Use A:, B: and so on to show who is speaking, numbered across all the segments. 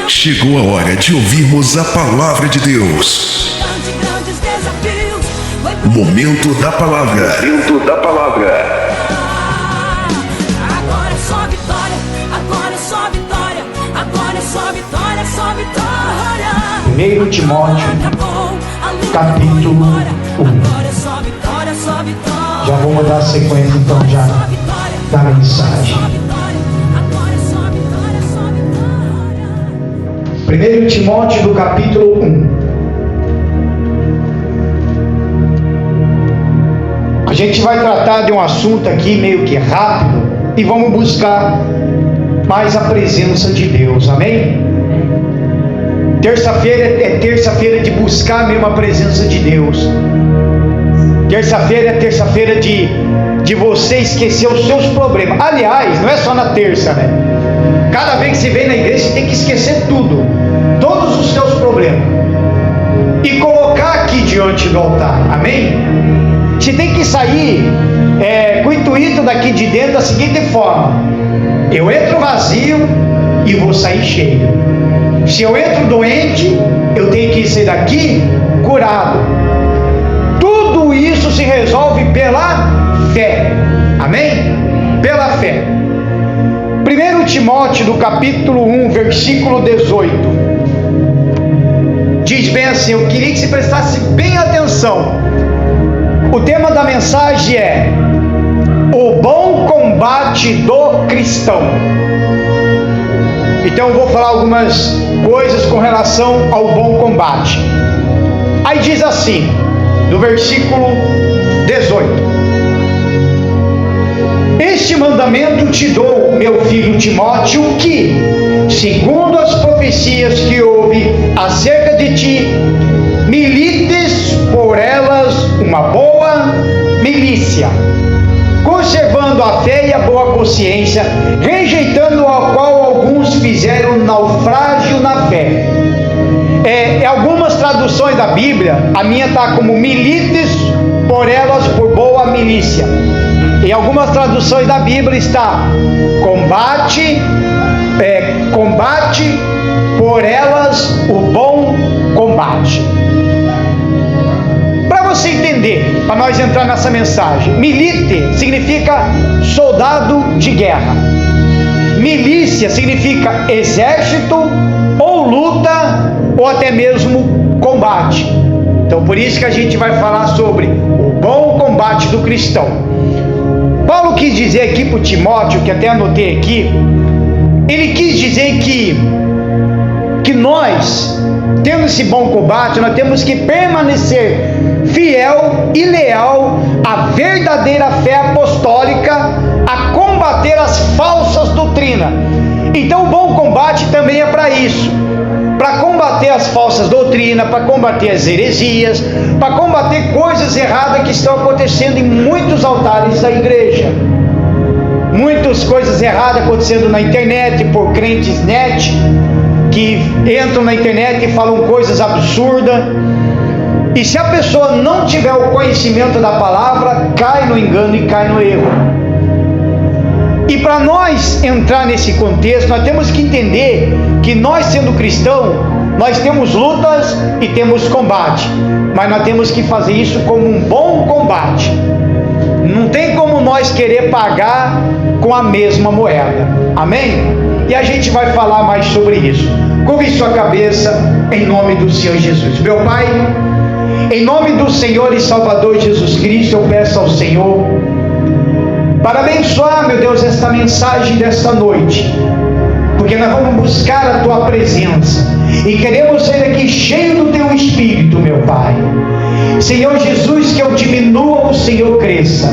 A: Chegou a hora de ouvirmos a palavra de Deus. Momento da palavra. Momento da palavra.
B: Agora é só vitória, agora é só vitória, agora é só vitória, só vitória.
C: 1 Timóteo, capítulo 1. Já vou dar a sequência então já da mensagem. 1 Timóteo do capítulo 1. A gente vai tratar de um assunto aqui meio que rápido e vamos buscar mais a presença de Deus, amém? Terça-feira é terça-feira de buscar mesmo a presença de Deus. Terça-feira é terça-feira de você esquecer os seus problemas. Aliás, não é só na terça, né? Cada vez que você vem na igreja, você tem que esquecer tudo, todos os seus problemas, e colocar aqui diante do altar, amém? Você tem que sair com o intuito daqui de dentro da seguinte forma: eu entro vazio e vou sair cheio. Se eu entro doente, eu tenho que sair daqui curado. Tudo isso se resolve pela fé, amém? Pela fé. 1 Timóteo do capítulo 1, versículo 18, diz bem assim, eu queria que você prestasse bem atenção. O tema da mensagem é o bom combate do cristão. Então eu vou falar algumas coisas com relação ao bom combate. Aí diz assim, no versículo 18: este mandamento te dou, meu filho Timóteo, que, segundo as profecias que houve acerca de ti, milites por elas uma boa milícia, conservando a fé e a boa consciência, rejeitando a qual alguns fizeram naufrágio na fé. Algumas traduções da Bíblia, a minha está como milites por elas por boa milícia. Em algumas traduções da Bíblia está combate por elas o bom combate. Para você entender, para nós entrar nessa mensagem, milite significa soldado de guerra, milícia significa exército ou luta ou até mesmo combate. Então por isso que a gente vai falar sobre o bom combate do cristão. Paulo quis dizer aqui para o Timóteo, que até anotei aqui, ele quis dizer que nós, tendo esse bom combate, nós temos que permanecer fiel e leal à verdadeira fé apostólica, a combater as falsas doutrinas. Então o bom combate também é para isso, para combater as falsas doutrinas, para combater as heresias, para combater coisas erradas que estão acontecendo em muitos altares da igreja. Muitas coisas erradas acontecendo na internet, por crentes net, que entram na internet e falam coisas absurdas. E se a pessoa não tiver o conhecimento da palavra, cai no engano e cai no erro. E para nós entrar nesse contexto, nós temos que entender que nós, sendo cristão, nós temos lutas e temos combate, mas nós temos que fazer isso como um bom combate. Não tem como nós querer pagar com a mesma moeda, amém? E a gente vai falar mais sobre isso. Curve sua cabeça em nome do Senhor Jesus. Meu Pai, em nome do Senhor e Salvador Jesus Cristo, eu peço ao Senhor para abençoar, meu Deus, esta mensagem desta noite, porque nós vamos buscar a Tua presença e queremos ser aqui cheio do Teu Espírito, meu Pai. Senhor Jesus, que eu diminua, o Senhor cresça,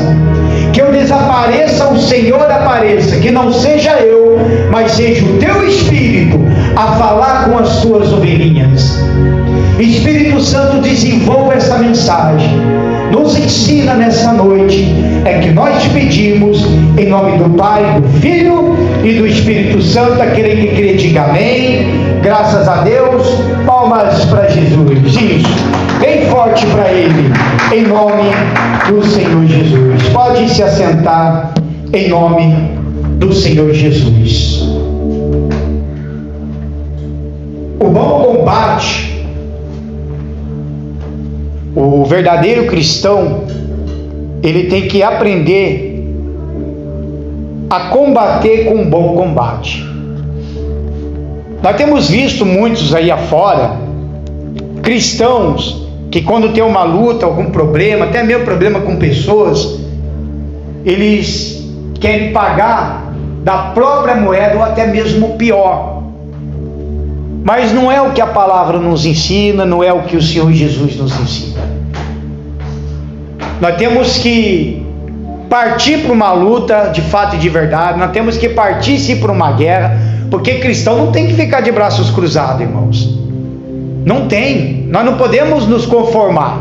C: que eu desapareça, o Senhor apareça, que não seja eu, mas seja o Teu Espírito a falar com as Tuas ovelhinhas. Espírito Santo, desenvolva esta mensagem, nos ensina nessa noite, é que nós te pedimos, em nome do Pai, do Filho e do Espírito Santo. Aquele que crê, diga amém. Graças a Deus. Palmas para Jesus. Isso, bem forte para Ele, em nome do Senhor Jesus. Pode se assentar em nome do Senhor Jesus. o bom combate, o verdadeiro cristão, ele tem que aprender a combater com um bom combate. Nós temos visto muitos aí afora, cristãos, que quando tem uma luta, algum problema, até mesmo problema com pessoas, eles querem pagar da própria moeda ou até mesmo pior. Mas não é o que a palavra nos ensina, não é o que o Senhor Jesus nos ensina. Nós temos que partir para uma luta de fato e de verdade, nós temos que partir sim para uma guerra, porque cristão não tem que ficar de braços cruzados, irmãos. Não tem, nós não podemos nos conformar.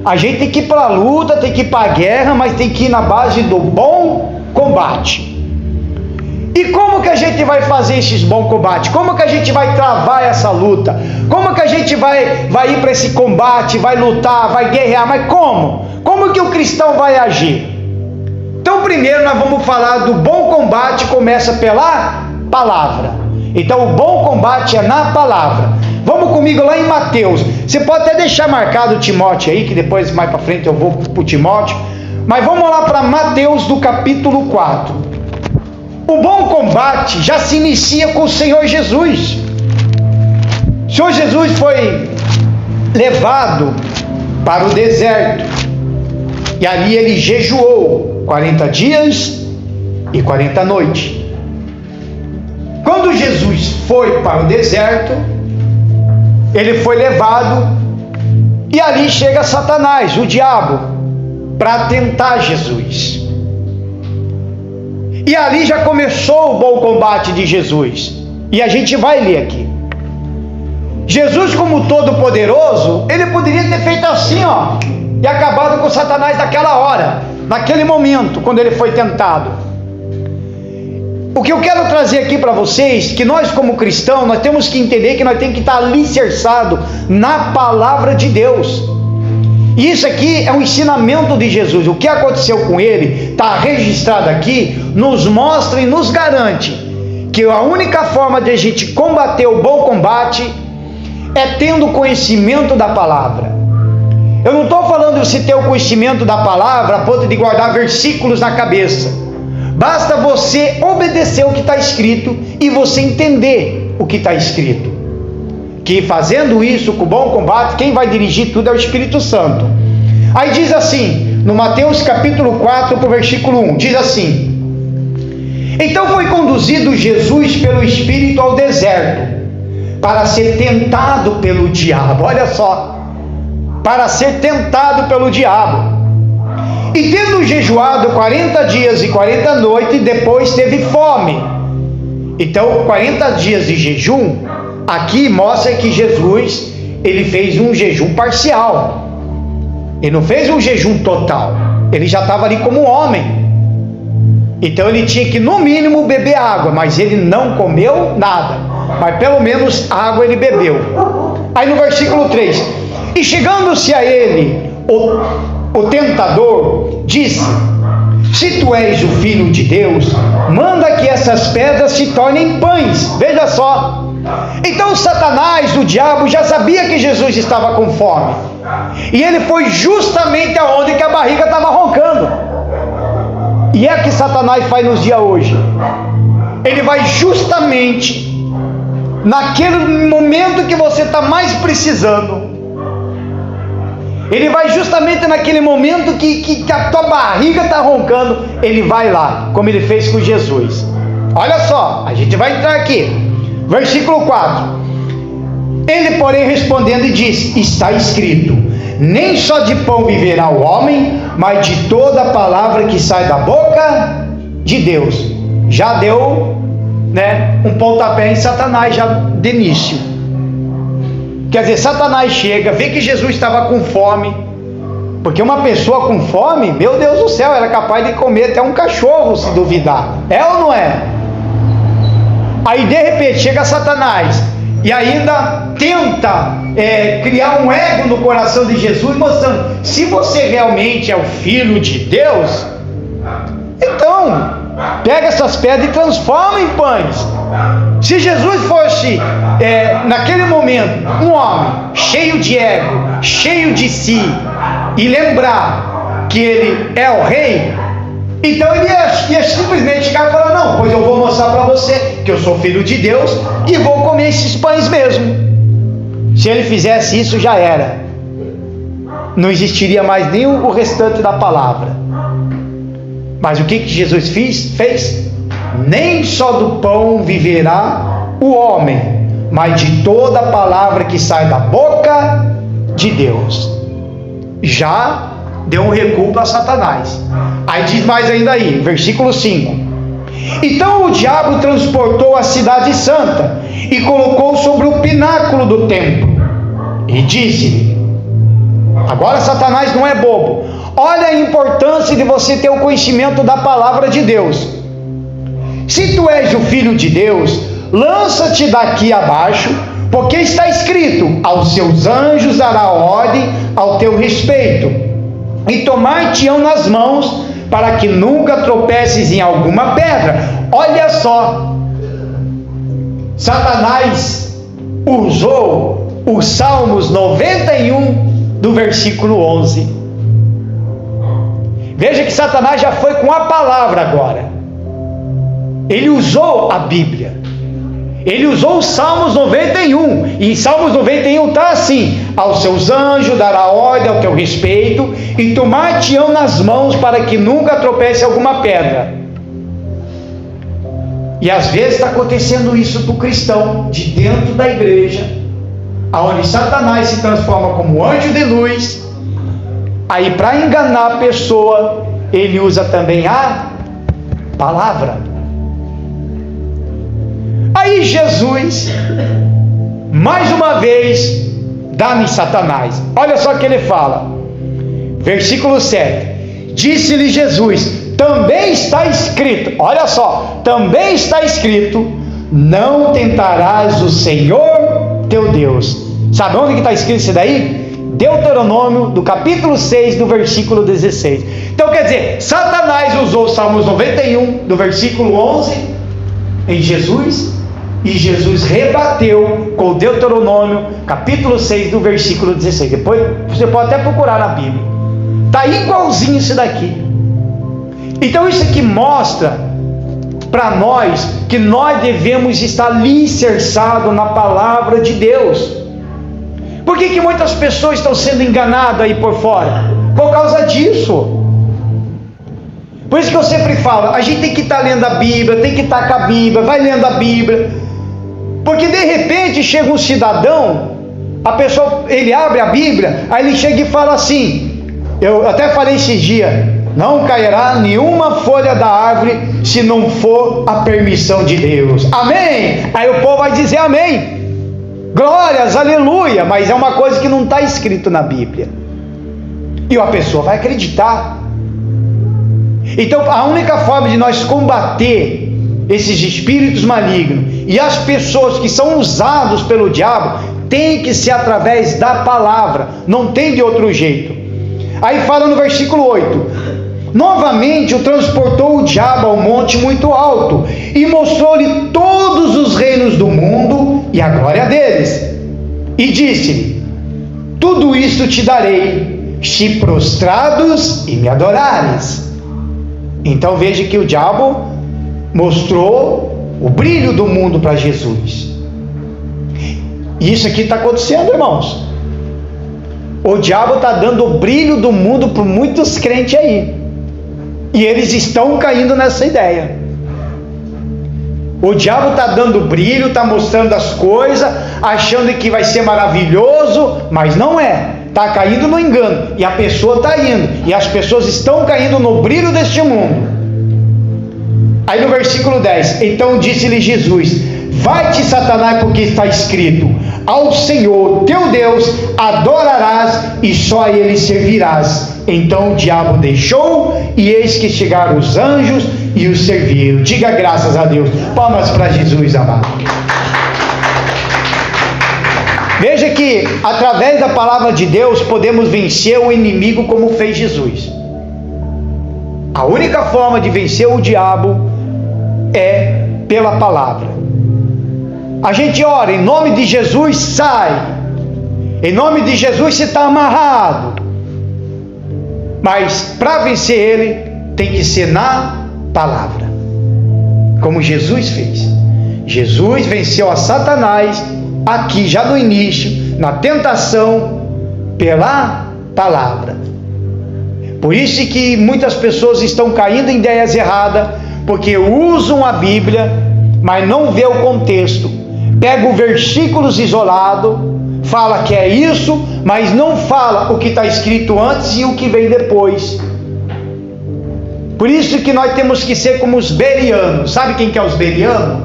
C: A gente tem que ir para a luta, tem que ir para a guerra, mas tem que ir na base do bom combate. E como que a gente vai fazer esses bons combates? Como que a gente vai travar essa luta? Como que a gente vai ir para esse combate, vai lutar, vai guerrear? Mas como? Como que o cristão vai agir? Então primeiro nós vamos falar do bom combate, começa pela palavra. Então o bom combate é na palavra. Vamos comigo lá em Mateus. Você pode até deixar marcado o Timóteo aí, que depois mais para frente eu vou para o Timóteo. Mas vamos lá para Mateus do capítulo 4. O bom combate já se inicia com o Senhor Jesus. O Senhor Jesus foi levado para o deserto. E ali ele jejuou 40 dias e 40 noites. Quando Jesus foi para o deserto, ele foi levado e ali chega Satanás, o diabo, para tentar Jesus. E ali já começou o bom combate de Jesus. E a gente vai ler aqui. Jesus, como todo-poderoso, ele poderia ter feito assim, ó, e acabado com Satanás naquela hora, naquele momento, quando ele foi tentado. O que eu quero trazer aqui para vocês, que nós como cristãos, nós temos que entender que nós temos que estar alicerçados na palavra de Deus. E isso aqui é um ensinamento de Jesus. O que aconteceu com ele, está registrado aqui, nos mostra e nos garante que a única forma de a gente combater o bom combate é tendo conhecimento da palavra. Eu não estou falando de você ter o conhecimento da palavra a ponto de guardar versículos na cabeça. Basta você obedecer o que está escrito e você entender o que está escrito. Que fazendo isso com o bom combate, quem vai dirigir tudo é o Espírito Santo. Aí diz assim, no Mateus capítulo 4, pro versículo 1, diz assim: então foi conduzido Jesus pelo Espírito ao deserto, para ser tentado pelo diabo. Olha só, para ser tentado pelo diabo. E tendo jejuado 40 dias e 40 noites, depois teve fome. Então 40 dias de jejum, aqui mostra que Jesus, ele fez um jejum parcial. Ele não fez um jejum total. Ele já estava ali como homem. Então ele tinha que no mínimo beber água, mas ele não comeu nada. Mas pelo menos água ele bebeu. Aí no versículo 3, e chegando-se a ele, o tentador disse: se tu és o Filho de Deus, manda que essas pedras se tornem pães. Veja só. Então Satanás, o diabo, já sabia que Jesus estava com fome. E ele foi justamente aonde que a barriga estava roncando. E é o que Satanás faz nos dias hoje. Ele vai justamente naquele momento que você está mais precisando. Ele vai justamente naquele momento que a tua barriga está roncando. Ele vai lá, como ele fez com Jesus. Olha só, a gente vai entrar aqui. Versículo 4. Ele, porém, respondendo, disse: está escrito, nem só de pão viverá o homem, mas de toda a palavra que sai da boca de Deus. Já deu, um pontapé em Satanás, já de início. Quer dizer, Satanás chega, vê que Jesus estava com fome, porque uma pessoa com fome, meu Deus do céu, era capaz de comer até um cachorro, se duvidar. É ou não é? Aí de repente chega Satanás e ainda tenta criar um ego no coração de Jesus, mostrando: se você realmente é o Filho de Deus, então pega essas pedras e transforma em pães. Se Jesus fosse, naquele momento, um homem cheio de ego, cheio de si, e lembrar que ele é o rei, então ele ia simplesmente chegar e falar: não, pois eu vou mostrar para você que eu sou filho de Deus e vou comer esses pães mesmo. Se ele fizesse isso, já era. Não existiria mais nem o restante da palavra. Mas o que Jesus fez? Nem só do pão viverá o homem, mas de toda a palavra que sai da boca de Deus. Já deu um recuo para Satanás. Aí diz mais ainda aí, versículo 5: então o diabo transportou a cidade santa e colocou sobre o pináculo do templo e disse-lhe, agora Satanás não é bobo, olha a importância de você ter o conhecimento da palavra de Deus. Se tu és o filho de Deus, lança-te daqui abaixo, porque está escrito: aos seus anjos dará ordem ao teu respeito, e tomar-te-ão nas mãos, para que nunca tropeces em alguma pedra. Olha só, Satanás usou os Salmos 91 do versículo 11. Veja que Satanás já foi com a palavra agora. Ele usou a Bíblia. Ele usou os Salmos 91. E em Salmos 91 está assim: aos seus anjos dará ordem ao teu respeito, e tomar-te-ão nas mãos, para que nunca tropece alguma pedra. E às vezes está acontecendo isso para o cristão de dentro da igreja, aonde Satanás se transforma como anjo de luz. Aí, para enganar a pessoa, ele usa também a palavra. Aí Jesus, mais uma vez, dá-me Satanás. Olha só o que ele fala, versículo 7: disse-lhe Jesus, também está escrito, olha só, também está escrito, não tentarás o Senhor teu Deus. Sabe onde que está escrito isso daí? Deuteronômio, do capítulo 6, do versículo 16. Então quer dizer, Satanás usou os Salmos 91, do versículo 11, em Jesus, e Jesus rebateu com o Deuteronômio, capítulo 6, do versículo 16. Depois você pode até procurar na Bíblia. Está igualzinho isso daqui. Então isso aqui mostra para nós que nós devemos estar alicerçados na palavra de Deus. Por que muitas pessoas estão sendo enganadas aí por fora? Por causa disso. Por isso que eu sempre falo, a gente tem que estar lendo a Bíblia, tem que estar com a Bíblia, vai lendo a Bíblia. Porque de repente chega um cidadão, a pessoa, ele abre a Bíblia, aí ele chega e fala assim, eu até falei esses dias, não cairá nenhuma folha da árvore se não for a permissão de Deus. Amém? Aí o povo vai dizer amém. Glórias, aleluia, mas é uma coisa que não está escrito na Bíblia. E a pessoa vai acreditar. Então a única forma de nós combater esses espíritos malignos e as pessoas que são usados pelo diabo, tem que ser através da palavra, não tem de outro jeito. Aí fala no versículo 8: novamente o transportou o diabo ao monte muito alto, e mostrou-lhe todos os reinos do mundo e a glória deles, e disse-lhe, tudo isto te darei, se prostrados e me adorares. Então veja que o diabo mostrou o brilho do mundo para Jesus. E isso aqui está acontecendo, irmãos. O diabo está dando o brilho do mundo para muitos crentes aí, e eles estão caindo nessa ideia. O diabo está dando brilho, está mostrando as coisas, achando que vai ser maravilhoso, mas não é. Está caindo no engano, e a pessoa está indo, e as pessoas estão caindo no brilho deste mundo. Aí no versículo 10, então disse-lhe Jesus, vai-te Satanás, porque está escrito, ao Senhor teu Deus adorarás e só a ele servirás. Então o diabo deixou, e eis que chegaram os anjos e o serviram. Diga graças a Deus. Palmas para Jesus, amado. Veja que através da palavra de Deus podemos vencer o inimigo como fez Jesus. A única forma de vencer o diabo é pela palavra. A gente ora, em nome de Jesus, sai. Em nome de Jesus, você está amarrado. Mas para vencer ele, tem que ser na palavra, como Jesus fez. Jesus venceu a Satanás aqui, já no início, na tentação, pela palavra. Por isso que muitas pessoas estão caindo em ideias erradas, porque usam a Bíblia, mas não vê o contexto. Pega versículos isolados, fala que é isso, mas não fala o que está escrito antes e o que vem depois. Por isso que nós temos que ser como os bereanos. Sabe quem que é os bereanos?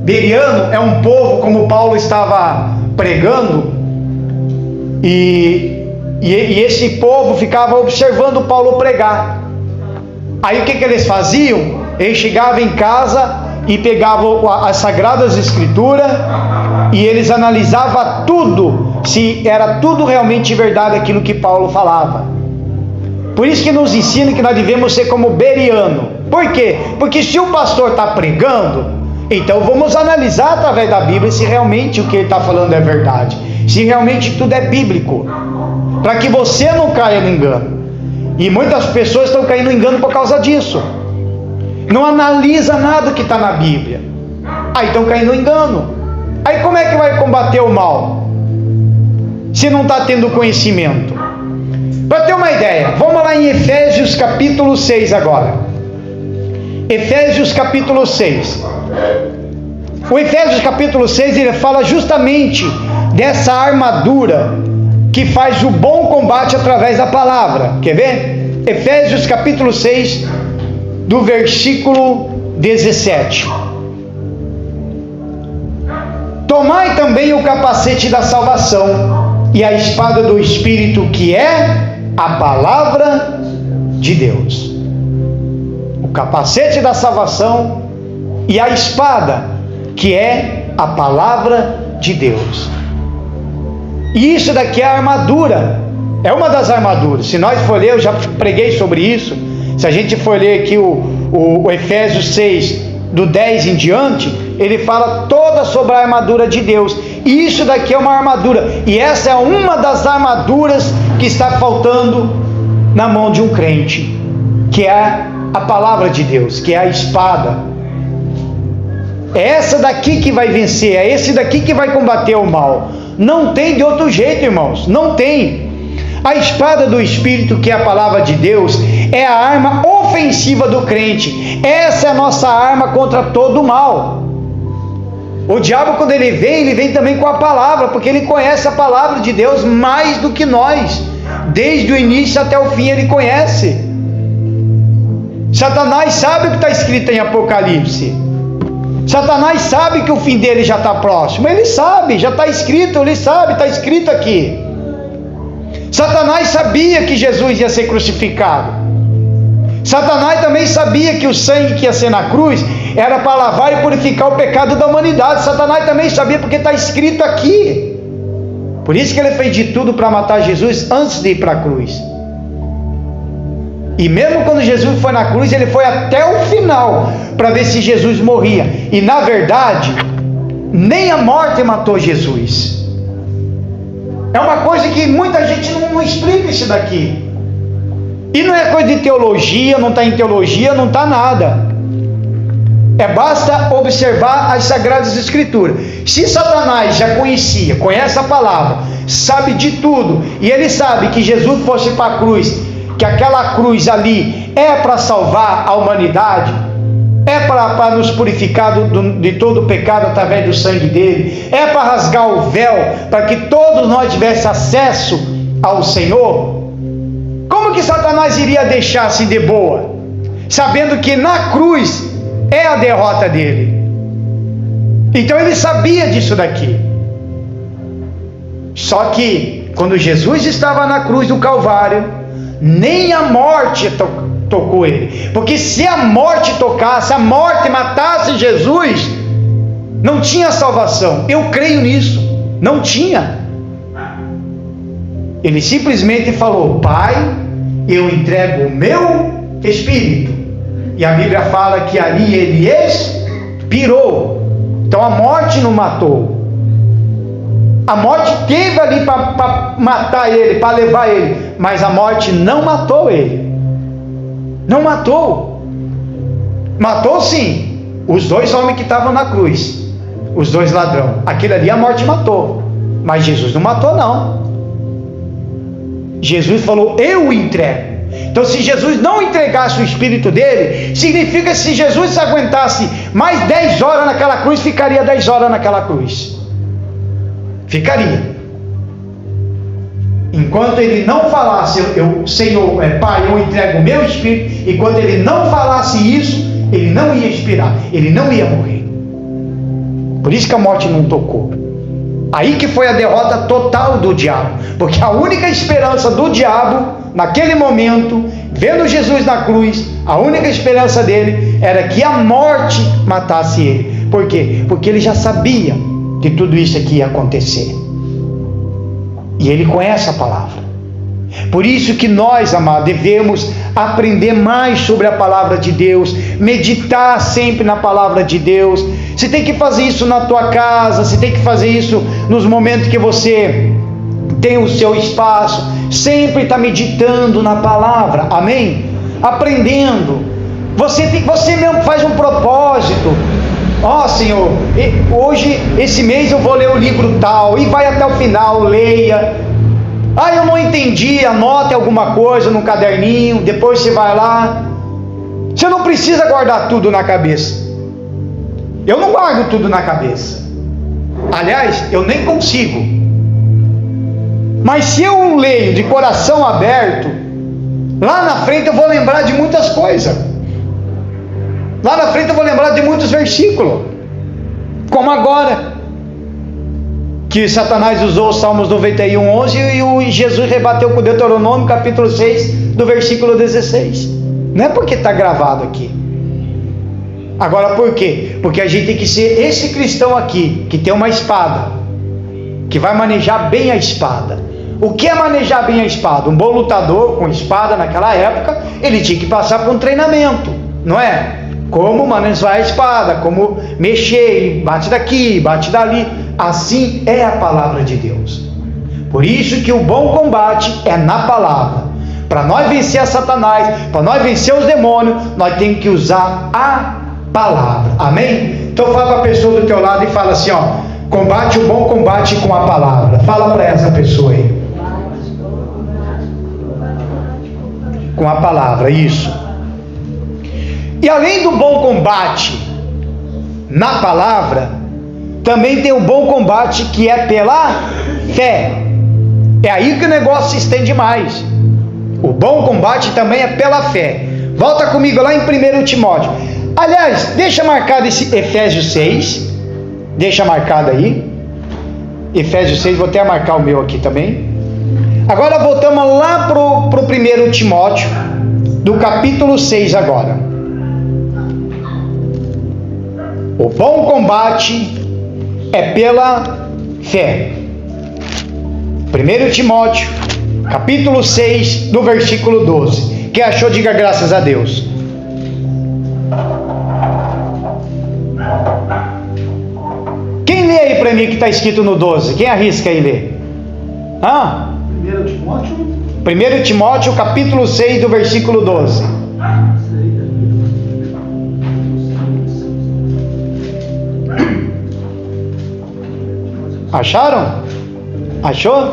C: Bereano é um povo, como Paulo estava pregando, e esse povo ficava observando Paulo pregar. Aí o que eles faziam? Eles chegavam em casa e pegavam as Sagradas Escrituras e eles analisavam tudo, se era tudo realmente verdade aquilo que Paulo falava. Por isso que nos ensina que nós devemos ser como bereano. Por quê? Porque se o pastor está pregando, então vamos analisar através da Bíblia se realmente o que ele está falando é verdade, se realmente tudo é bíblico, para que você não caia no engano. E muitas pessoas estão caindo no engano por causa disso. Não analisa nada que está na Bíblia, aí estão caindo no engano. Aí como é que vai combater o mal se não está tendo conhecimento? Para ter uma ideia, vamos lá em Efésios capítulo 6 agora. Efésios capítulo 6. O Efésios capítulo 6, ele fala justamente dessa armadura que faz o bom combate através da palavra. Quer ver? Efésios capítulo 6, do versículo 17. Tomai também o capacete da salvação e a espada do Espírito, que é a palavra de Deus. O capacete da salvação e a espada, que é a palavra de Deus. E isso daqui é a armadura, é uma das armaduras. Se nós for ler, eu já preguei sobre isso. Se a gente for ler aqui o Efésios 6, do 10 em diante, ele fala toda sobre a armadura de Deus. E isso daqui é uma armadura, e essa é uma das armaduras que está faltando na mão de um crente, que é a palavra de Deus, que é a espada. É essa daqui que vai vencer, é esse daqui que vai combater o mal. Não tem de outro jeito, irmãos, não tem. A espada do Espírito, que é a palavra de Deus, é a arma ofensiva do crente. Essa é a nossa arma contra todo o mal. O diabo, quando ele vem também com a palavra, porque ele conhece a palavra de Deus mais do que nós. Desde o início até o fim ele conhece. Satanás sabe o que está escrito em Apocalipse. Satanás sabe que o fim dele já está próximo. Ele sabe, já está escrito, ele sabe, está escrito aqui. Satanás sabia que Jesus ia ser crucificado. Satanás também sabia que o sangue que ia ser na cruz era para lavar e purificar o pecado da humanidade. Satanás também sabia, porque está escrito aqui. Por isso que ele fez de tudo para matar Jesus antes de ir para a cruz. E mesmo quando Jesus foi na cruz, ele foi até o final para ver se Jesus morria. E na verdade, nem a morte matou Jesus. É uma coisa que muita gente não explica isso daqui. E não é coisa de teologia, não está em teologia, não está nada. Basta observar as Sagradas Escrituras. Se Satanás já conhece a palavra, sabe de tudo, e ele sabe que Jesus fosse para a cruz, que aquela cruz ali é para salvar a humanidade, é para nos purificar de todo o pecado através do sangue dele, é para rasgar o véu, para que todos nós tivéssemos acesso ao Senhor. Como que Satanás iria deixar assim de boa, sabendo que na cruz é a derrota dele? Então ele sabia disso daqui. Só que quando Jesus estava na cruz do Calvário, nem a morte tocou ele. Porque se a morte tocasse, a morte matasse Jesus, não tinha salvação. Eu creio nisso, não tinha. Ele simplesmente falou: Pai, eu entrego o meu espírito. E a Bíblia fala que ali ele expirou. Então a morte não matou. A morte teve ali para matar ele, para levar ele, mas a morte não matou ele. Não matou. Matou sim os dois homens que estavam na cruz, os dois ladrões. Aquele ali a morte matou, mas Jesus não matou não. Jesus falou: eu o entrego. Então, se Jesus não entregasse o Espírito dele, significa que se Jesus aguentasse mais 10 horas naquela cruz, ficaria 10 horas naquela cruz. Ficaria. Enquanto ele não falasse, Senhor, Pai, eu entrego o meu Espírito, enquanto ele não falasse isso, ele não ia expirar, ele não ia morrer. Por isso que a morte não tocou. Aí que foi a derrota total do diabo, porque a única esperança do diabo, naquele momento, vendo Jesus na cruz, a única esperança dele era que a morte matasse ele. Por quê? Porque ele já sabia que tudo isso aqui ia acontecer, e ele conhece a palavra. Por isso que nós, amados, devemos aprender mais sobre a palavra de Deus, meditar sempre na palavra de Deus. Você tem que fazer isso na tua casa, você tem que fazer isso nos momentos que você tem o seu espaço, sempre está meditando na palavra, amém? Aprendendo. Você mesmo faz um propósito. Ó, Senhor, hoje, esse mês eu vou ler o livro tal, e vai até o final, leia. Ah, eu não entendi, anote alguma coisa no caderninho, depois você vai lá. Você não precisa guardar tudo na cabeça. Eu não guardo tudo na cabeça. Aliás, eu nem consigo. Mas se eu leio de coração aberto, lá na frente eu vou lembrar de muitas coisas. Lá na frente eu vou lembrar de muitos versículos. Como agora, que Satanás usou os Salmos 91:11 e o Jesus rebateu com Deuteronômio capítulo 6, do versículo 16. Não é porque está gravado aqui. Agora por quê? Porque a gente tem que ser esse cristão aqui, que tem uma espada, que vai manejar bem a espada. O que é manejar bem a espada? Um bom lutador com espada naquela época, ele tinha que passar por um treinamento, não é? Como manejar a espada, como mexer, bate daqui, bate dali. Assim é a palavra de Deus. Por isso que o bom combate é na palavra. Para nós vencer a Satanás, para nós vencer os demônios, nós temos que usar a palavra, amém? Então fala para a pessoa do teu lado e fala assim, ó: combate o bom combate com a palavra. Fala para essa pessoa aí. Com a palavra, isso. E além do bom combate na palavra, também tem o bom combate que é pela fé. É aí que o negócio se estende mais. O bom combate também é pela fé. Volta comigo lá em 1 Timóteo. Aliás, deixa marcado esse Efésios 6. Deixa marcado aí. Efésios 6, vou até marcar o meu aqui também. Agora voltamos lá para o 1 Timóteo, do capítulo 6 agora. O bom combate é pela fé. 1 Timóteo, capítulo 6, do versículo 12. Quem achou, diga graças a Deus. Quem lê aí para mim que está escrito no 12? Quem arrisca aí ler?
D: 1 Timóteo?
C: 1 Timóteo, capítulo 6, do versículo 12. Acharam? Achou?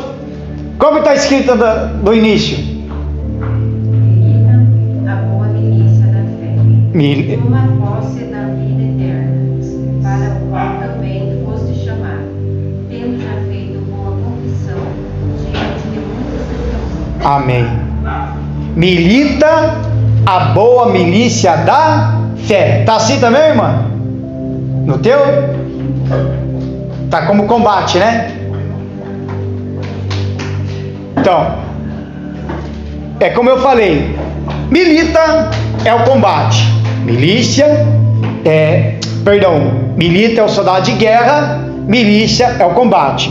C: Como está escrito do início?
E: A boa milícia da fé. Toma posse da vida eterna, para o qual também foste chamado, tendo já feito boa confissão diante de muitas testemunhas.
C: Amém. Milita a boa milícia da fé. Está assim também, irmã? No teu? Está como combate, né? Então, é como eu falei, milita é o combate, milícia milita é o soldado de guerra, milícia é o combate.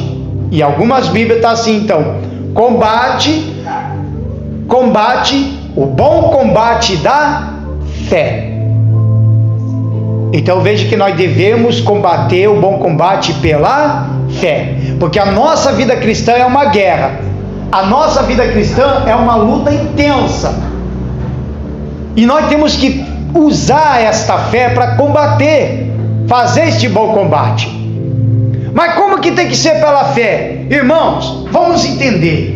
C: E algumas Bíblias está assim, então, combate, o bom combate da fé. Então veja que nós devemos combater o bom combate pela fé, porque a nossa vida cristã é uma guerra, a nossa vida cristã é uma luta intensa, e nós temos que usar esta fé para combater, fazer este bom combate. Mas como que tem que ser pela fé? Irmãos, vamos entender.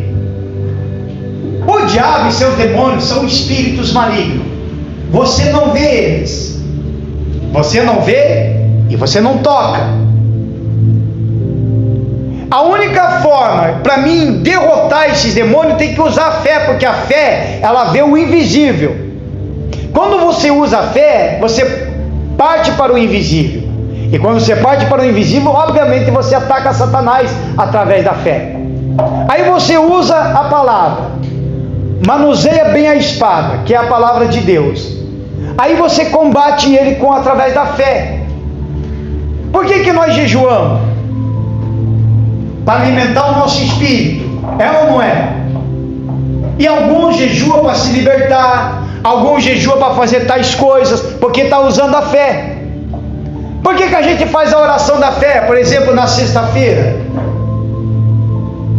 C: O diabo e seus demônios são espíritos malignos. Você não vê eles. Você não vê e você não toca. A única forma para mim derrotar esses demônios tem que usar a fé, porque a fé, ela vê o invisível. Quando você usa a fé, você parte para o invisível. E quando você parte para o invisível, obviamente você ataca Satanás através da fé. Aí você usa a palavra, manuseia bem a espada, que é a palavra de Deus. Aí você combate ele através da fé. Por que nós jejuamos? Para alimentar o nosso espírito, é ou não é? E alguns jejuam para se libertar, alguns jejuam para fazer tais coisas, porque está usando a fé. Por que a gente faz a oração da fé? Por exemplo, na sexta-feira,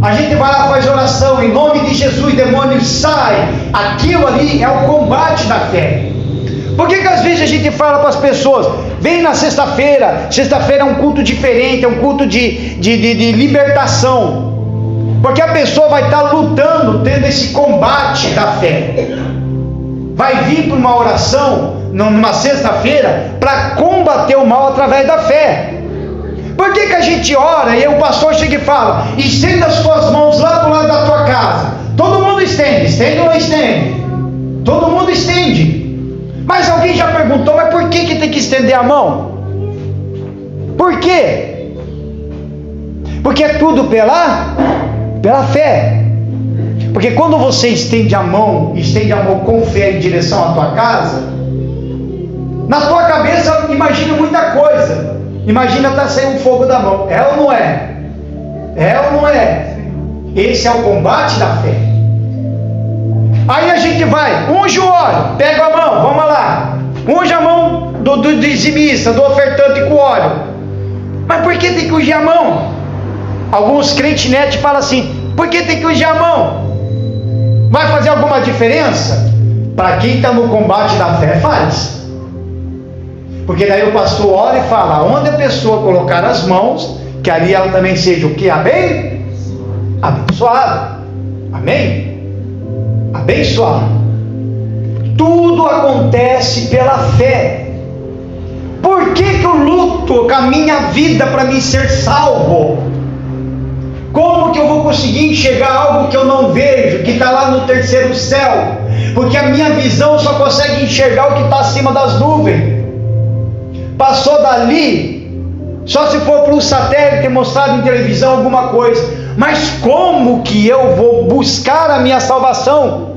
C: a gente vai lá e faz oração, em nome de Jesus, demônio sai. Aquilo ali é o combate da fé. Por que às vezes a gente fala para as pessoas, vem na sexta-feira é um culto diferente, é um culto de libertação, porque a pessoa vai estar lutando, tendo esse combate da fé, vai vir para uma oração, numa sexta-feira, para combater o mal através da fé. Por que a gente ora e aí o pastor chega e fala, estenda as suas mãos lá do lado da tua casa? Todo mundo estende ou não estende? Todo mundo estende. Mas alguém já perguntou, mas por que tem que estender a mão? Por quê? Porque é tudo pela fé. Porque quando você estende a mão com fé em direção à tua casa, na tua cabeça imagina muita coisa. Imagina estar saindo fogo da mão. É ou não é? É ou não é? Esse é o combate da fé. Aí a gente vai, unge o óleo, pega a mão, vamos lá, unge a mão do dizimista, do ofertante com óleo. Mas por que tem que ungir a mão? Alguns crentes net falam assim, por que tem que ungir a mão? Vai fazer alguma diferença? Para quem está no combate da fé, faz. Porque daí o pastor ora e fala, onde a pessoa colocar as mãos, que ali ela também seja o que? Abençoada. Amém? Abençoado. Tudo acontece pela fé. Por que eu luto com a minha vida para me ser salvo? Como que eu vou conseguir enxergar algo que eu não vejo, que está lá no terceiro céu? Porque a minha visão só consegue enxergar o que está acima das nuvens. Passou dali, só se for para um satélite mostrado em televisão alguma coisa. Mas como que eu vou buscar a minha salvação?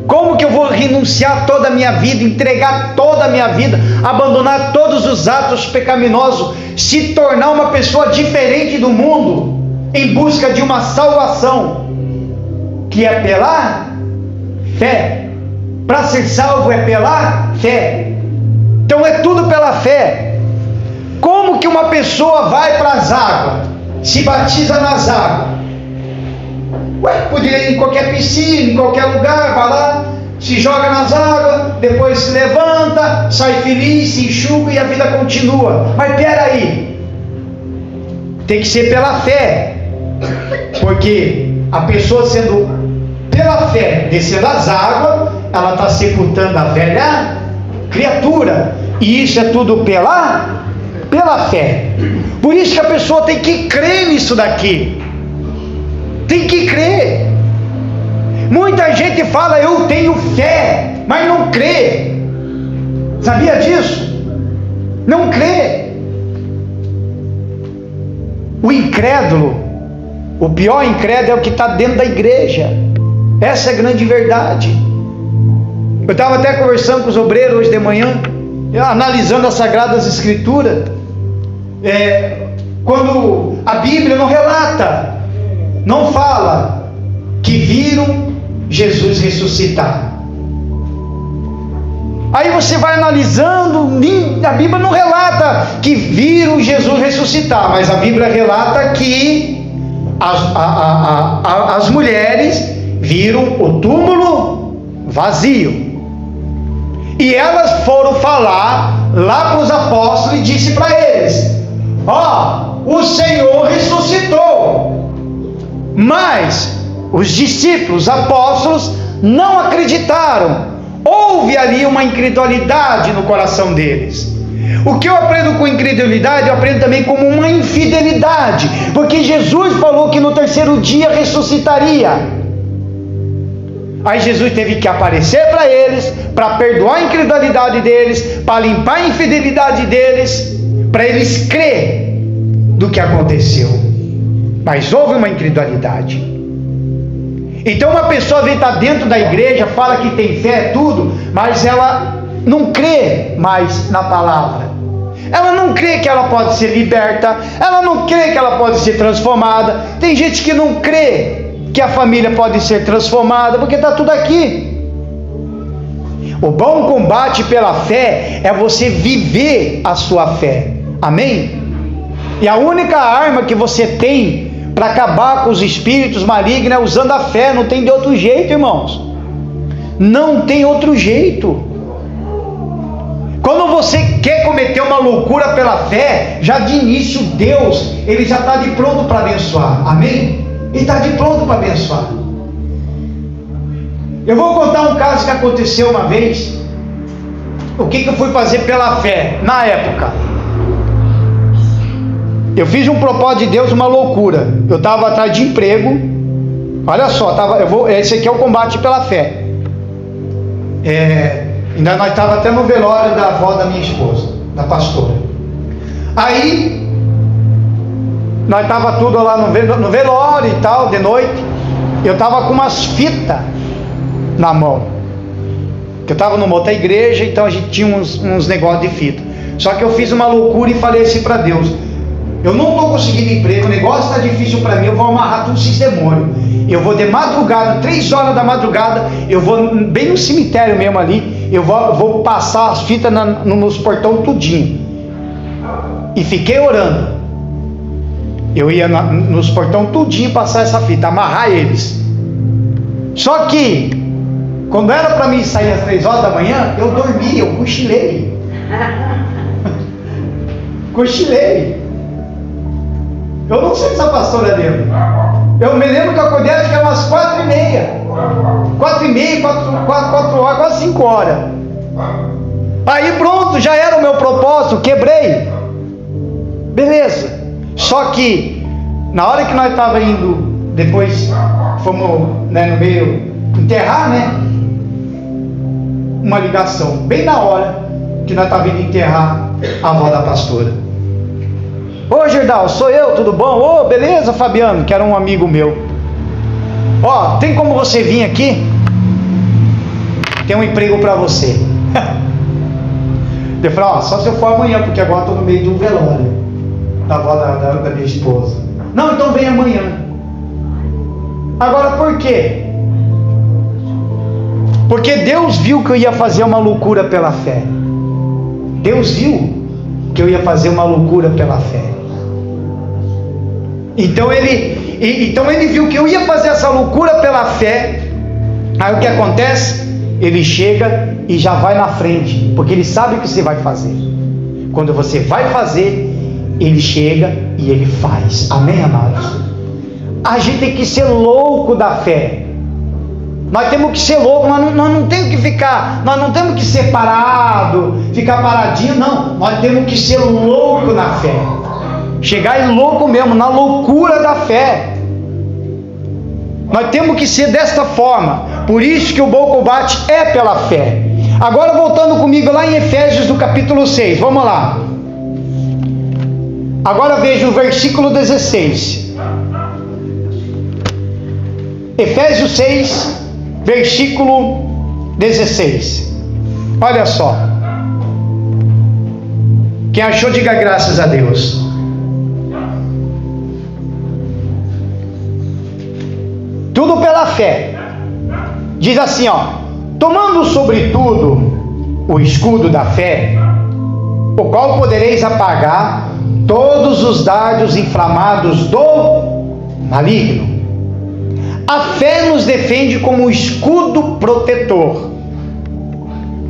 C: Como que eu vou renunciar toda a minha vida, entregar toda a minha vida, abandonar todos os atos pecaminosos, se tornar uma pessoa diferente do mundo, em busca de uma salvação, que é pela fé? Para ser salvo é pela fé. Então é tudo pela fé. Como que uma pessoa vai para as águas? Se batiza nas águas. Poderia ir em qualquer piscina, em qualquer lugar, vai lá, se joga nas águas, depois se levanta, sai feliz, se enxuga e a vida continua. Mas peraí, tem que ser pela fé, porque a pessoa sendo pela fé, descendo as águas, ela está sepultando a velha criatura, e isso é tudo pela fé. Por isso que a pessoa tem que crer nisso daqui, tem que crer. Muita gente fala, eu tenho fé, mas não crê. Sabia disso? Não crê. O incrédulo, o pior incrédulo é o que está dentro da igreja. Essa é a grande verdade. Eu estava até conversando com os obreiros hoje de manhã, analisando as Sagradas Escrituras, quando a Bíblia não relata, não fala que viram Jesus ressuscitar. Aí você vai analisando, a Bíblia não relata que viram Jesus ressuscitar, mas a Bíblia relata que as mulheres viram o túmulo vazio. E elas foram falar lá para os apóstolos e disse para eles: o Senhor ressuscitou. Mas os discípulos, os apóstolos, não acreditaram. Houve ali uma incredulidade no coração deles. O que eu aprendo com incredulidade, eu aprendo também como uma infidelidade, porque Jesus falou que no terceiro dia ressuscitaria. Aí Jesus teve que aparecer para eles, para perdoar a incredulidade deles, para limpar a infidelidade deles, para eles crer do que aconteceu. Mas houve uma incredulidade. Então uma pessoa vem estar dentro da igreja, fala que tem fé, tudo, mas ela não crê mais na palavra. Ela não crê que ela pode ser liberta, ela não crê que ela pode ser transformada. Tem gente que não crê que a família pode ser transformada, porque está tudo aqui. O bom combate pela fé é você viver a sua fé. Amém? E a única arma que você tem para acabar com os espíritos malignos é usando a fé. Não tem de outro jeito, irmãos. Não tem outro jeito. Quando você quer cometer uma loucura pela fé, já de início Deus, Ele já está de pronto para abençoar. Amém? Ele está de pronto para abençoar. Eu vou contar um caso que aconteceu uma vez. O que eu fui fazer pela fé na época? Eu fiz um propósito de Deus, uma loucura. Eu estava atrás de emprego. Olha só, esse aqui é o combate pela fé. Ainda nós estávamos até no velório da avó da minha esposa, da pastora. Aí nós estávamos tudo lá no velório e tal, de noite. Eu estava com umas fitas na mão. Eu estava numa outra igreja, então a gente tinha uns negócios de fita. Só que eu fiz uma loucura e falei assim para Deus: eu não estou conseguindo emprego, o negócio está difícil para mim, eu vou amarrar todos esses demônios. Eu vou de madrugada, 3 horas da madrugada, eu vou bem no cemitério mesmo ali, eu vou passar as fitas nos portão tudinho. E fiquei orando. Eu ia nos portão tudinho passar essa fita, amarrar eles. Só que, quando era para mim sair às 3 horas da manhã, eu dormi, eu cochilei. Cochilei. Eu não sei se a pastora lembra. Eu me lembro que eu acordei, acho que era umas 4h30. 4 horas, quase 5 horas. Aí pronto, já era o meu propósito, quebrei. Beleza. Só que, na hora que nós estávamos indo, depois fomos no meio enterrar, uma ligação, bem na hora que nós estávamos indo enterrar a avó da pastora. Ô Gerdal, sou eu, tudo bom? Ô, beleza, Fabiano, que era um amigo meu. Ó, tem como você vir aqui? Tem um emprego para você. Eu falei, só se eu for amanhã, porque agora estou no meio de um velório da avó da minha esposa. Não, então vem amanhã. Agora por quê? Porque Deus viu que eu ia fazer uma loucura pela fé. Deus viu que eu ia fazer uma loucura pela fé. Então ele viu que eu ia fazer essa loucura pela fé. Aí o que acontece? Ele chega e já vai na frente, porque ele sabe o que você vai fazer. Quando você vai fazer, ele chega e ele faz. Amém, amados? A gente tem que ser louco da fé. Nós temos que ser loucos, nós não temos que ficar, nós não temos que ser parado, ficar paradinho, não. Nós temos que ser louco na fé. Chegar em louco mesmo, na loucura da fé. Nós temos que ser desta forma. Por isso que o bom combate é pela fé. Agora voltando comigo lá em Efésios do capítulo 6, vamos lá. Agora veja o versículo 16. Efésios 6, versículo 16. Olha só. Quem achou, diga graças a Deus. Tudo pela fé. Diz assim, tomando sobretudo o escudo da fé, o qual podereis apagar todos os dardos inflamados do maligno. A fé nos defende como escudo protetor.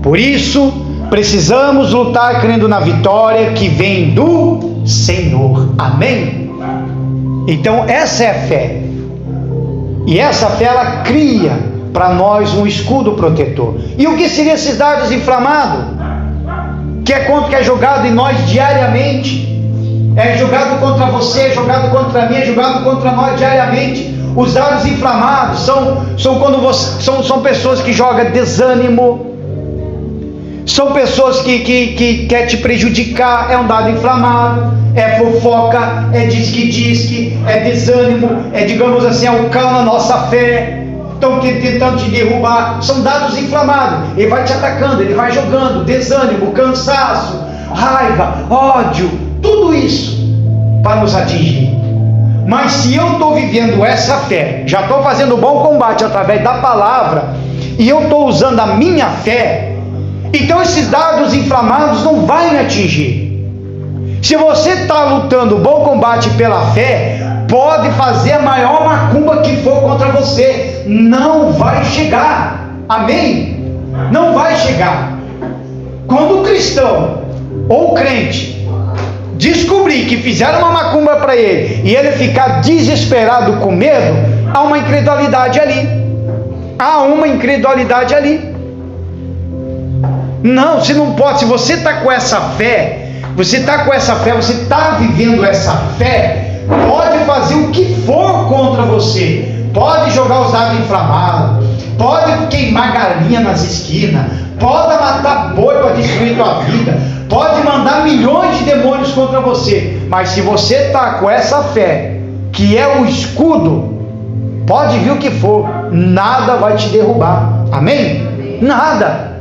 C: Por isso, precisamos lutar crendo na vitória que vem do Senhor. Amém? Então, essa é a fé. E essa fé, ela cria para nós um escudo protetor. E o que seria esses dardos inflamados? Que é jogado em nós diariamente. É jogado contra você, é jogado contra mim, é jogado contra nós diariamente. Os dardos inflamados são pessoas que jogam desânimo, são pessoas que quer te prejudicar, é um dado inflamado, é fofoca, é disque, é desânimo, é, digamos assim, é o cão na nossa fé, estão tentando te derrubar, são dados inflamados, ele vai te atacando, ele vai jogando desânimo, cansaço, raiva, ódio, tudo isso para nos atingir. Mas se eu estou vivendo essa fé, já estou fazendo bom combate através da palavra, e eu estou usando a minha fé, então esses dardos inflamados não vão me atingir. Se você está lutando bom combate pela fé, pode fazer a maior macumba que for contra você, não vai chegar. Amém? Não vai chegar. Quando o cristão ou o crente descobrir que fizeram uma macumba para ele e ele ficar desesperado com medo, há uma incredulidade ali. Há uma incredulidade ali. Não, você não pode. Se você está com essa fé, você está vivendo essa fé, pode fazer o que for contra você, pode jogar os dados inflamados, pode queimar galinha nas esquinas, pode matar boi para destruir tua vida, pode mandar milhões de demônios contra você, mas se você está com essa fé, que é o escudo, pode vir o que for, nada vai te derrubar. Amém? Nada.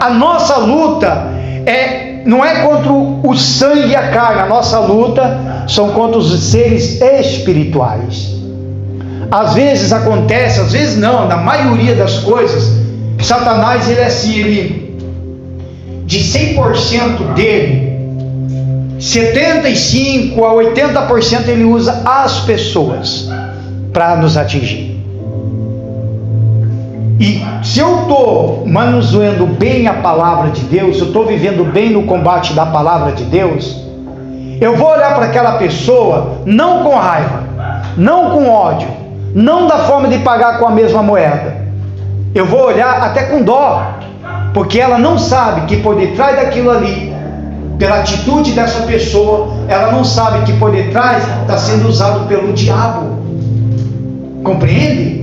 C: A nossa luta não é contra o sangue e a carne, a nossa luta são contra os seres espirituais. Às vezes acontece, às vezes não, na maioria das coisas, Satanás, ele é assim, de 100% dele, 75% a 80% ele usa as pessoas para nos atingir. E se eu estou manuseando bem a palavra de Deus, se eu estou vivendo bem no combate da palavra de Deus, eu vou olhar para aquela pessoa não com raiva, não com ódio, não da forma de pagar com a mesma moeda. Eu vou olhar até com dó, porque ela não sabe que por detrás daquilo ali, pela atitude dessa pessoa, ela não sabe que por detrás está sendo usado pelo diabo. Compreende?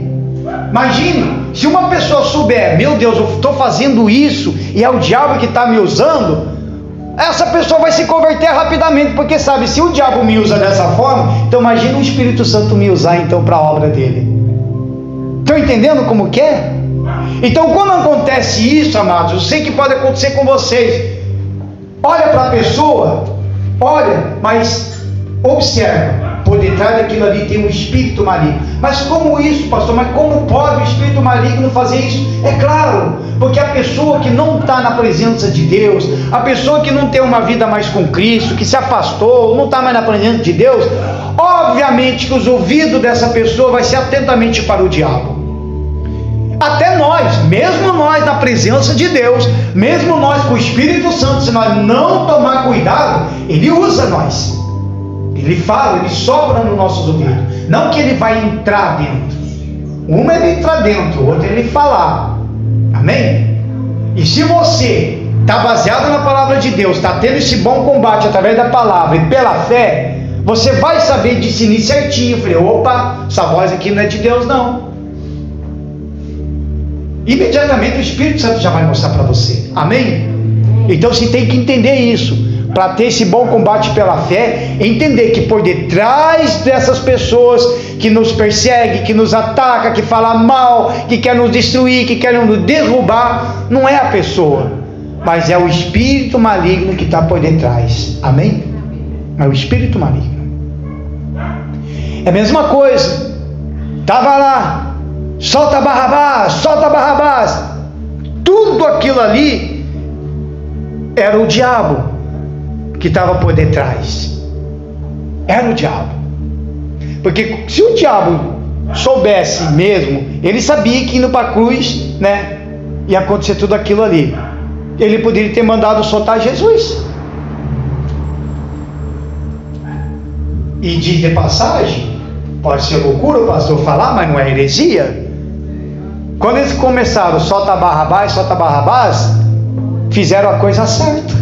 C: Imagine, se uma pessoa souber, meu Deus, eu estou fazendo isso e é o diabo que está me usando, essa pessoa vai se converter rapidamente, porque sabe, se o diabo me usa dessa forma, então imagina o Espírito Santo me usar então para a obra dele. Estão entendendo como que é? Então quando acontece isso, amados, eu sei que pode acontecer com vocês, olha para a pessoa, olha, mas observa, por detrás daquilo ali tem um espírito maligno. Mas como isso, pastor? Mas como pode o espírito maligno fazer isso? É claro, porque a pessoa que não está na presença de Deus, a pessoa que não tem uma vida mais com Cristo, que se afastou, não está mais na presença de Deus, obviamente que os ouvidos dessa pessoa vai ser atentamente para o diabo. Até nós, mesmo nós na presença de Deus, mesmo nós com o Espírito Santo, se nós não tomar cuidado, ele usa nós. Ele fala, ele sopra nos nossos ouvidos. Não que ele vai entrar dentro. Uma é ele entrar dentro, o outro é ele falar. Amém? E se você está baseado na palavra de Deus, está tendo esse bom combate através da palavra e pela fé, você vai saber discernir certinho. Eu falei, opa, essa voz aqui não é de Deus não. Imediatamente o Espírito Santo já vai mostrar para você. Amém? Então você tem que entender isso. Para ter esse bom combate pela fé, entender que por detrás dessas pessoas que nos perseguem, que nos atacam, que falam mal, que querem nos destruir, que querem nos derrubar, não é a pessoa, mas é o espírito maligno que está por detrás. Amém? É o espírito maligno. É a mesma coisa. Estava lá, solta Barrabás, solta Barrabás. Tudo aquilo ali era o diabo que estava por detrás. Era o diabo. Porque se o diabo soubesse mesmo, ele sabia que indo para a cruz, né, ia acontecer tudo aquilo ali. Ele poderia ter mandado soltar Jesus. E de passagem, pode ser loucura o pastor falar, mas não é heresia. Quando eles começaram, solta Barrabás, fizeram a coisa certa.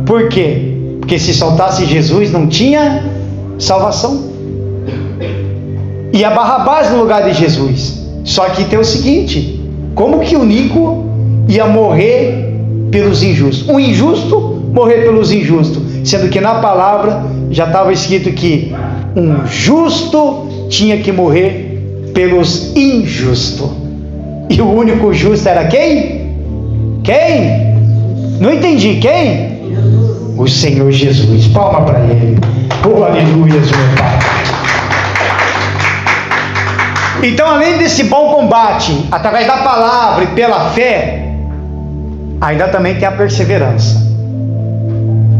C: Por quê? Porque se soltasse Jesus não tinha salvação. E a Barrabás no lugar de Jesus. Só que tem o seguinte: como que o Nico ia morrer pelos injustos? O injusto morrer pelos injustos, sendo que na palavra já estava escrito que um justo tinha que morrer pelos injustos. E o único justo era quem? Quem? Não entendi, quem? O Senhor Jesus. Palma para Ele. Oh, aleluia, meu Pai. Então, além desse bom combate, através da palavra e pela fé, ainda também tem a perseverança.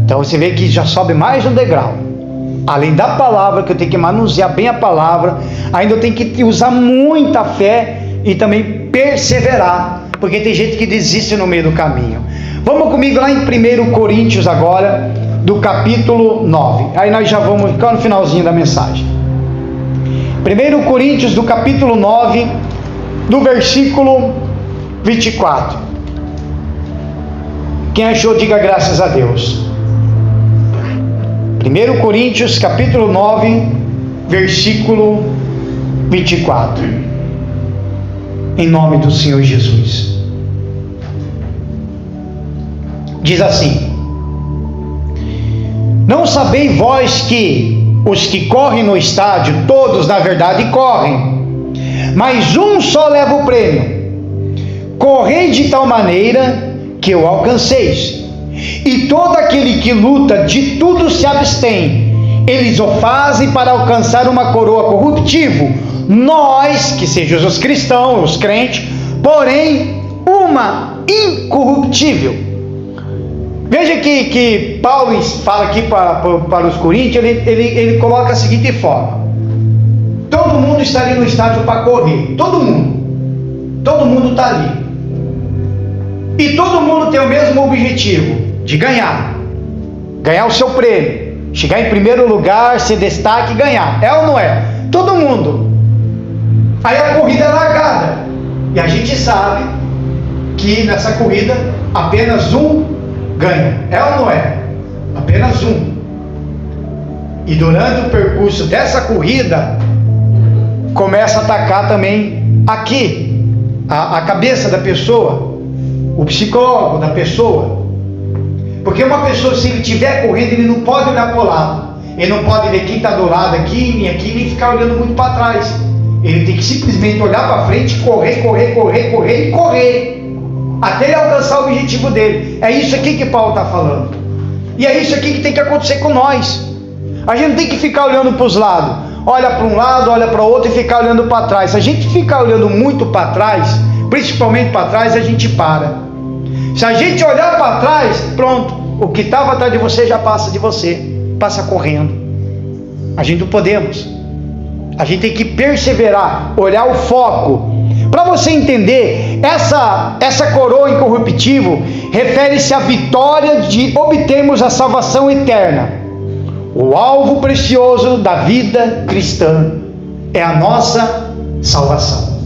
C: Então você vê que já sobe mais um degrau. Além da palavra, que eu tenho que manusear bem a palavra, ainda eu tenho que usar muita fé e também perseverar, porque tem gente que desiste no meio do caminho. Vamos comigo lá em 1 Coríntios agora, do capítulo 9. Aí nós já vamos ficar no finalzinho da mensagem. 1 Coríntios do capítulo 9, do versículo 24. Quem achou, diga graças a Deus. 1 Coríntios capítulo 9, versículo 24. Em nome do Senhor Jesus. Diz assim: não sabeis vós que os que correm no estádio, todos na verdade correm, mas um só leva o prêmio. Correi de tal maneira que o alcanceis. E todo aquele que luta de tudo se abstém. Eles o fazem para alcançar uma coroa corruptível. Nós, que sejamos os cristãos, os crentes, porém uma incorruptível. Veja que Paulo fala aqui para os coríntios, ele coloca a seguinte forma: todo mundo está ali no estádio para correr, todo mundo está ali, e todo mundo tem o mesmo objetivo, de ganhar o seu prêmio, chegar em primeiro lugar, ser destaque e ganhar. É ou não é? Todo mundo. Aí a corrida é largada, e a gente sabe que nessa corrida apenas um ganha. É ou não é? Apenas um. E durante o percurso dessa corrida, começa a atacar também aqui a cabeça da pessoa, o psicólogo da pessoa. Porque uma pessoa, se ele estiver correndo, ele não pode olhar para o lado, ele não pode ver quem está do lado aqui, nem ficar olhando muito para trás. Ele tem que simplesmente olhar para frente, correr, até ele alcançar o objetivo dele. É isso aqui que Paulo está falando. E é isso aqui que tem que acontecer com nós. A gente não tem que ficar olhando para os lados. Olha para um lado, olha para o outro e ficar olhando para trás. Se a gente ficar olhando muito para trás, principalmente para trás, a gente para. Se a gente olhar para trás, pronto, o que estava atrás de você já passa de você, passa correndo. A gente não podemos. A gente tem que perseverar, olhar o foco. Para você entender, essa coroa incorruptível refere-se à vitória de obtermos a salvação eterna. O alvo precioso da vida cristã é a nossa salvação.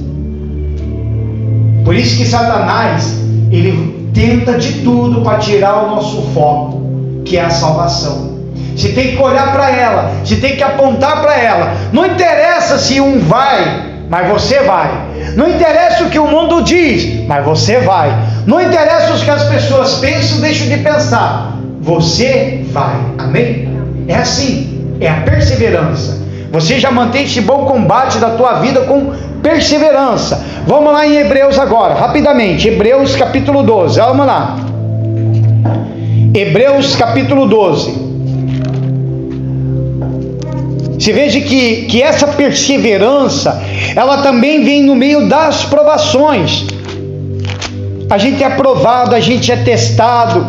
C: Por isso que Satanás, ele tenta de tudo para tirar o nosso foco, que é a salvação. Você tem que olhar para ela, você tem que apontar para ela. Não interessa se um vai, mas você vai. Não interessa o que o mundo diz, mas você vai. Não interessa o que as pessoas pensam, deixam de pensar, você vai. Amém? É assim, é a perseverança. Você já mantém esse bom combate da tua vida com perseverança. Vamos lá em Hebreus agora, rapidamente. Hebreus capítulo 12, vamos lá. Hebreus capítulo 12. Você veja que essa perseverança, ela também vem no meio das provações. A gente é provado, a gente é testado.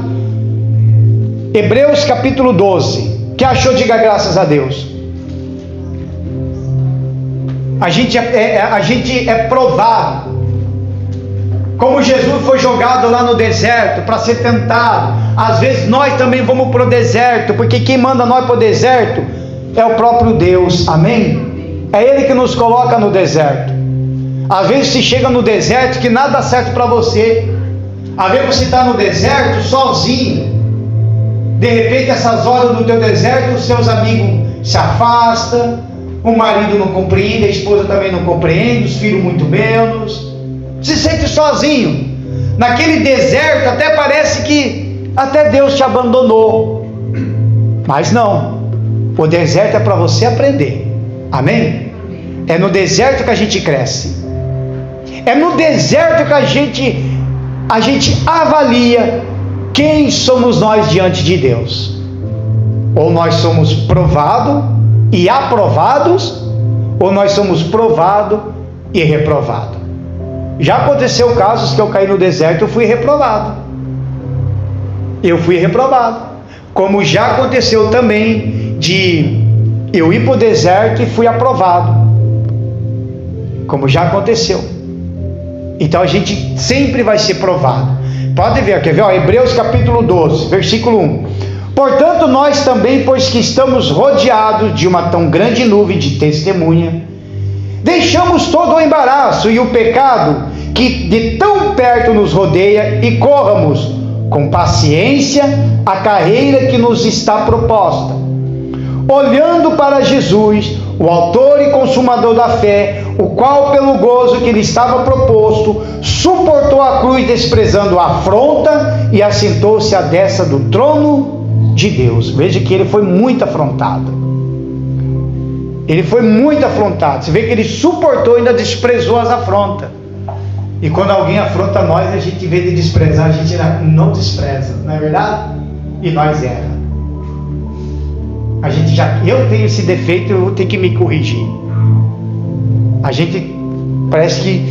C: Hebreus capítulo 12. O que achou? Diga graças a Deus. A gente é provado. Como Jesus foi jogado lá no deserto para ser tentado, às vezes nós também vamos para o deserto, porque quem manda nós para o deserto é o próprio Deus, amém? É Ele que nos coloca no deserto. Às vezes você chega no deserto que nada dá certo para você. Às vezes você está no deserto sozinho. De repente, essas horas do teu deserto, os seus amigos se afastam, o marido não compreende, a esposa também não compreende, os filhos muito menos. Se sente sozinho. Naquele deserto até parece que até Deus te abandonou. Mas não. O deserto é para você aprender. Amém? É no deserto que a gente cresce. É no deserto que a gente avalia quem somos nós diante de Deus. Ou nós somos provados e aprovados, ou nós somos provados e reprovados. Já aconteceu casos que eu caí no deserto e eu fui reprovado. Como já aconteceu também de eu ir para o deserto e fui aprovado. Como já aconteceu. Então a gente sempre vai ser provado. Pode ver, quer ver? Hebreus capítulo 12, versículo 1. Portanto, nós também, pois que estamos rodeados de uma tão grande nuvem de testemunha, deixamos todo o embaraço e o pecado que de tão perto nos rodeia e corramos com paciência a carreira que nos está proposta, olhando para Jesus, o autor e consumador da fé, o qual pelo gozo que lhe estava proposto, suportou a cruz, desprezando a afronta, e assentou-se à destra do trono de Deus. Veja que ele foi muito afrontado. Você vê que ele suportou e ainda desprezou as afrontas. E quando alguém afronta nós, a gente, em vez de desprezar, a gente não despreza, não é verdade? E nós erra. Eu tenho esse defeito, eu vou ter que me corrigir. A gente parece que,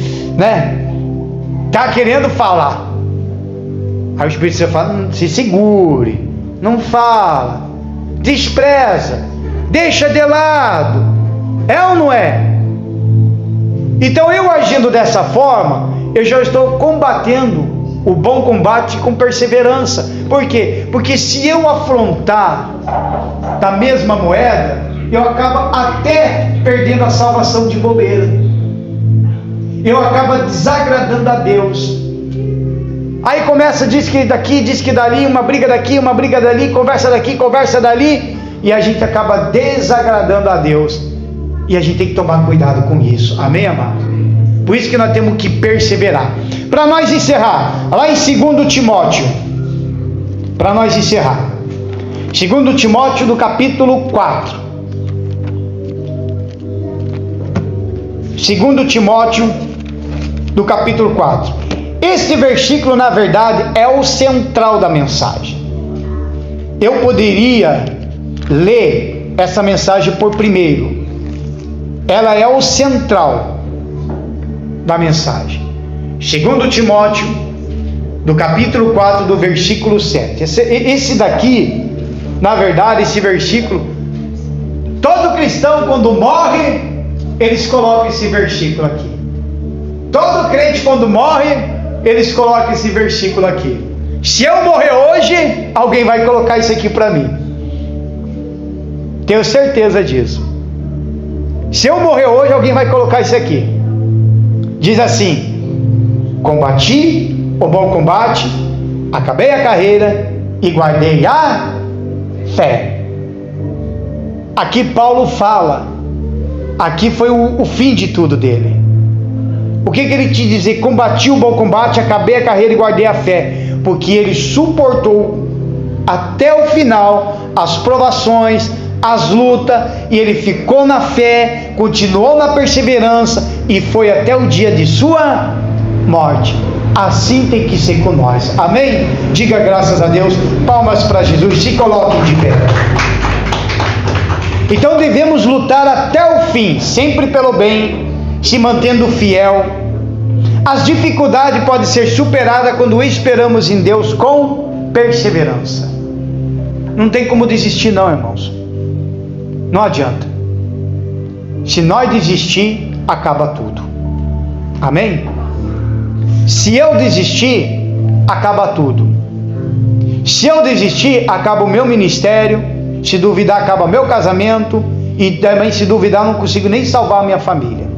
C: tá querendo falar. Aí o Espírito Santo fala, se segure, não fala, despreza, deixa de lado. É ou não é? Então eu agindo dessa forma, eu já estou combatendo o bom combate com perseverança. Por quê? Porque se eu afrontar da mesma moeda, eu acabo até perdendo a salvação de bobeira. Eu acabo desagradando a Deus. Aí começa, diz que daqui, diz que dali, uma briga daqui, uma briga dali, conversa daqui, conversa dali, e a gente acaba desagradando a Deus. E a gente tem que tomar cuidado com isso. Amém, amado? Por isso que nós temos que perseverar. Para nós encerrar, lá em 2 Timóteo, para nós encerrar, 2 Timóteo do capítulo 4. 2 Timóteo do capítulo 4. Este versículo, na verdade, é o central da mensagem. Eu poderia ler essa mensagem por primeiro. Ela é o central da mensagem. 2 Timóteo, do capítulo 4, do versículo 7. Esse daqui, na verdade, esse versículo, todo cristão, quando morre, eles colocam esse versículo aqui. Todo crente, quando morre, eles colocam esse versículo aqui. Se eu morrer hoje, alguém vai colocar isso aqui para mim. Tenho certeza disso. Se eu morrer hoje, alguém vai colocar isso aqui. Diz assim: combati o bom combate, acabei a carreira e guardei a fé. Aqui Paulo fala, aqui foi o fim de tudo dele. O que ele te dizer? Combati o bom combate, acabei a carreira e guardei a fé. Porque ele suportou até o final as provações, as lutas, e ele ficou na fé, continuou na perseverança e foi até o dia de sua morte. Assim tem que ser com nós. Amém? Diga graças a Deus. Palmas para Jesus. Se coloquem de pé. Então devemos lutar até o fim, sempre pelo bem, se mantendo fiel, As dificuldades podem ser superadas quando esperamos em Deus com perseverança. Não tem como desistir não, irmãos. Não adianta. Se nós desistir, acaba tudo. Amém? Se eu desistir, acaba tudo. Se eu desistir, acaba o meu ministério. Se duvidar, acaba meu casamento. E também, se duvidar, não consigo nem salvar a minha família.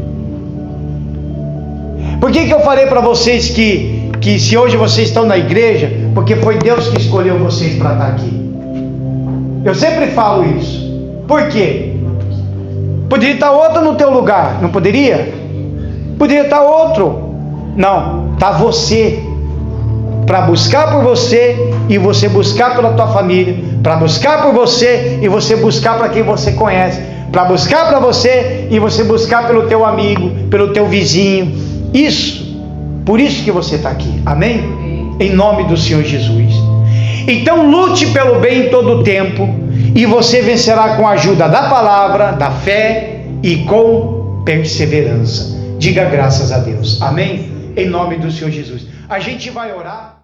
C: Por que eu falei para vocês que se hoje vocês estão na igreja, porque foi Deus que escolheu vocês para estar aqui? Eu sempre falo isso. Por quê? Poderia estar outro no teu lugar, não poderia? Poderia estar outro. Não, está você. Para buscar por você e você buscar pela tua família, para buscar por você e você buscar para quem você conhece, para buscar para você e você buscar pelo teu amigo, pelo teu vizinho. Isso, por isso que você está aqui, amém? Em nome do Senhor Jesus. Então lute pelo bem em todo o tempo e você vencerá com a ajuda da palavra, da fé e com perseverança. Diga graças a Deus, amém? Em nome do Senhor Jesus. A gente vai orar.